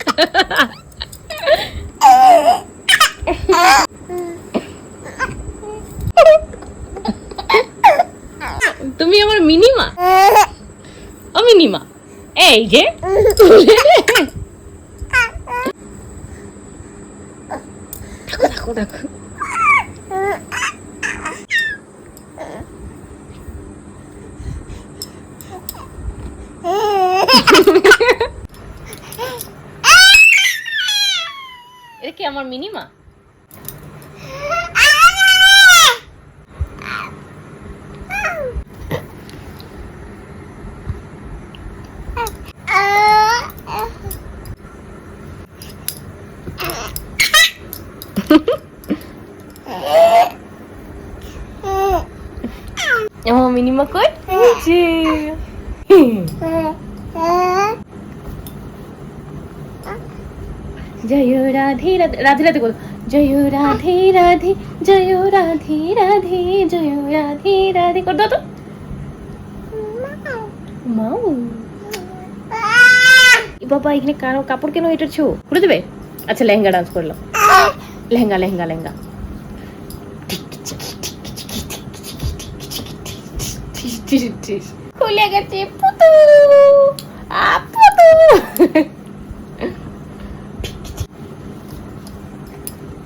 খারাপ। তুমি আমার মিনিমা, ও মিনিমা, এই যে দেখো দেখো। এটা কি আমার মিনিমা? আমার মিনিমা কই? যে জয় রাধে রাধে, রাধে রাধে বল। জয় রাধে রাধে, জয় রাধে রাধে, জয় রাধে রাধে কর দাও তো। মাউ বাবা, এখানে কারো কাপড় কেন এটা ছো খুলে দেবে? আচ্ছা লেহেঙ্গা ডান্স করলাম, লেহেঙ্গা লেহেঙ্গা লেহেঙ্গা। খুলে গেছে পুতু, পুতু।